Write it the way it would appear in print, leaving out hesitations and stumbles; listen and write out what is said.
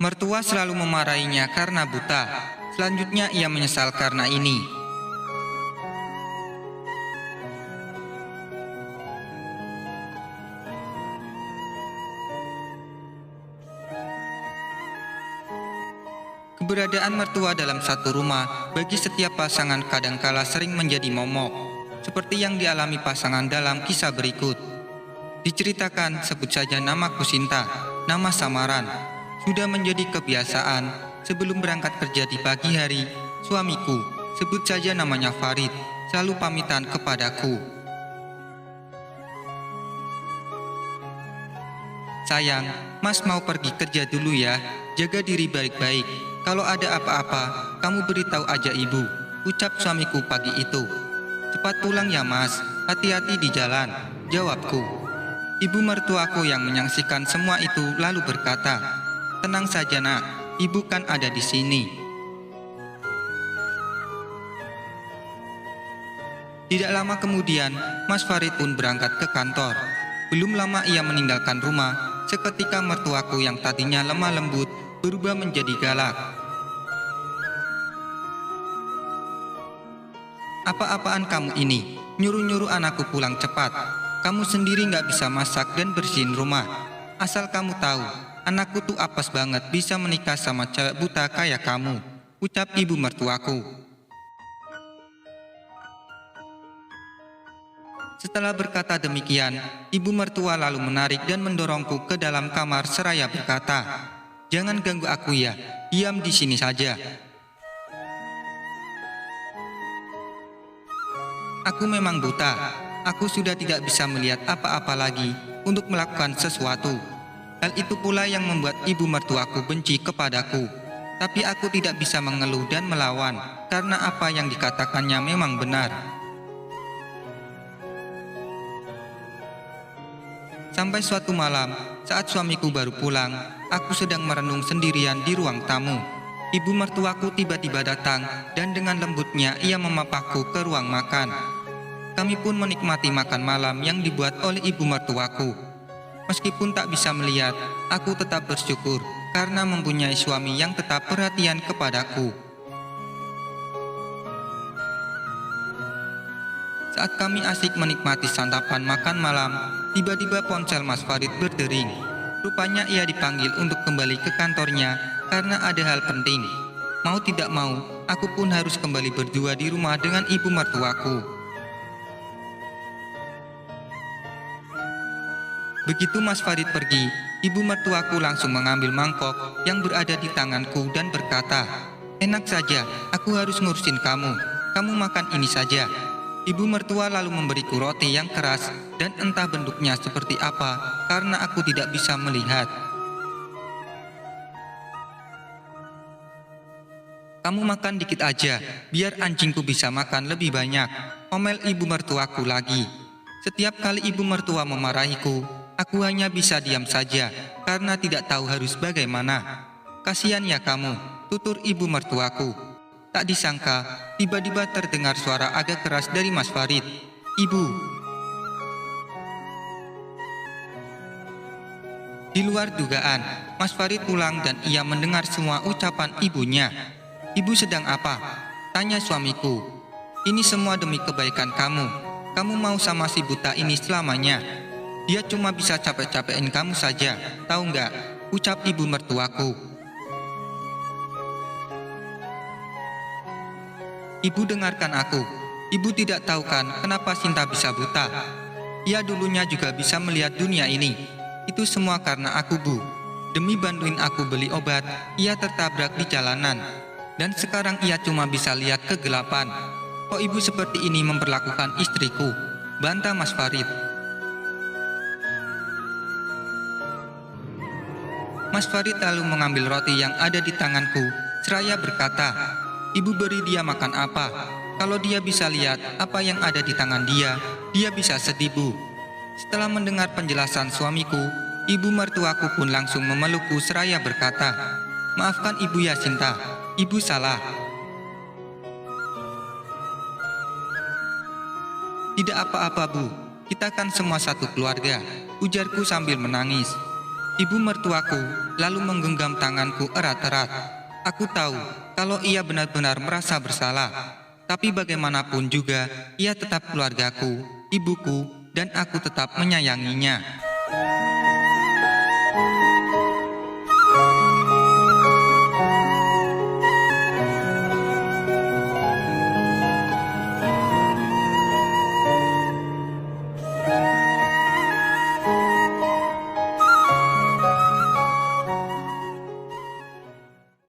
Mertua selalu memarahinya karena buta. Selanjutnya ia menyesal karena ini. Keberadaan mertua dalam satu rumah bagi setiap pasangan kadangkala sering menjadi momok, seperti yang dialami pasangan dalam kisah berikut. Diceritakan, sebut saja namaku Sinta, nama samaran. Sudah menjadi kebiasaan, sebelum berangkat kerja di pagi hari, suamiku, sebut saja namanya Farid, selalu pamitan kepadaku. Sayang, Mas mau pergi kerja dulu ya, jaga diri baik-baik. Kalau ada apa-apa, kamu beritahu aja ibu, ucap suamiku pagi itu. Cepat pulang ya Mas, hati-hati di jalan, jawabku. Ibu mertuaku yang menyaksikan semua itu lalu berkata, tenang saja nak, ibu kan ada di sini. Tidak lama kemudian, Mas Farid pun berangkat ke kantor. Belum lama ia meninggalkan rumah, seketika mertuaku yang tadinya lemah lembut berubah menjadi galak. Apa-apaan kamu ini? Nyuruh-nyuruh anakku pulang cepat. Kamu sendiri nggak bisa masak dan bersihin rumah. Asal kamu tahu, anakku tuh apes banget bisa menikah sama cewek buta kayak kamu, ucap ibu mertuaku. Setelah berkata demikian, ibu mertua lalu menarik dan mendorongku ke dalam kamar seraya berkata, jangan ganggu aku ya, diam di sini saja. Aku memang buta, aku sudah tidak bisa melihat apa-apa lagi untuk melakukan sesuatu. Hal itu pula yang membuat ibu mertuaku benci kepadaku. Tapi aku tidak bisa mengeluh dan melawan, karena apa yang dikatakannya memang benar. Sampai suatu malam, saat suamiku baru pulang, aku sedang merenung sendirian di ruang tamu. Ibu mertuaku tiba-tiba datang dan dengan lembutnya ia memapahku ke ruang makan. Kami pun menikmati makan malam yang dibuat oleh ibu mertuaku. Meskipun tak bisa melihat, aku tetap bersyukur karena mempunyai suami yang tetap perhatian kepadaku. Saat kami asik menikmati santapan makan malam, tiba-tiba ponsel Mas Farid berdering. Rupanya ia dipanggil untuk kembali ke kantornya karena ada hal penting. Mau tidak mau, aku pun harus kembali berdua di rumah dengan ibu mertuaku. Begitu Mas Farid pergi, ibu mertuaku langsung mengambil mangkok yang berada di tanganku dan berkata, enak saja, aku harus ngurusin kamu. Kamu makan ini saja. Ibu mertua lalu memberiku roti yang keras dan entah bentuknya seperti apa karena aku tidak bisa melihat. Kamu makan dikit aja, biar anjingku bisa makan lebih banyak, omel ibu mertuaku lagi. Setiap kali ibu mertua memarahiku, aku hanya bisa diam saja karena tidak tahu harus bagaimana. Kasihan ya kamu, tutur ibu mertuaku. Tak disangka, tiba-tiba terdengar suara agak keras dari Mas Farid. Ibu. Di luar dugaan, Mas Farid pulang dan ia mendengar semua ucapan ibunya. Ibu sedang apa? Tanya suamiku. Ini semua demi kebaikan kamu. Kamu mau sama si buta ini selamanya. Dia cuma bisa capek-capekin kamu saja, tahu nggak? Ucap ibu mertuaku. Ibu dengarkan aku. Ibu tidak tahu kan kenapa Sinta bisa buta. Ia dulunya juga bisa melihat dunia ini. Itu semua karena aku, Bu. Demi bantuin aku beli obat, ia tertabrak di jalanan. Dan sekarang ia cuma bisa lihat kegelapan. Kok ibu seperti ini memperlakukan istriku? Bantah Mas Farid. Mas Farid lalu mengambil roti yang ada di tanganku, seraya berkata, ibu beri dia makan apa? Kalau dia bisa lihat apa yang ada di tangan dia bisa sedih, Bu. Setelah mendengar penjelasan suamiku, ibu mertuaku pun langsung memelukku seraya berkata, maafkan ibu ya Sinta, ibu salah. Tidak apa-apa, Bu, kita kan semua satu keluarga, ujarku sambil menangis. Ibu mertuaku lalu menggenggam tanganku erat-erat. Aku tahu kalau ia benar-benar merasa bersalah. Tapi bagaimanapun juga, ia tetap keluargaku, ibuku, dan aku tetap menyayanginya.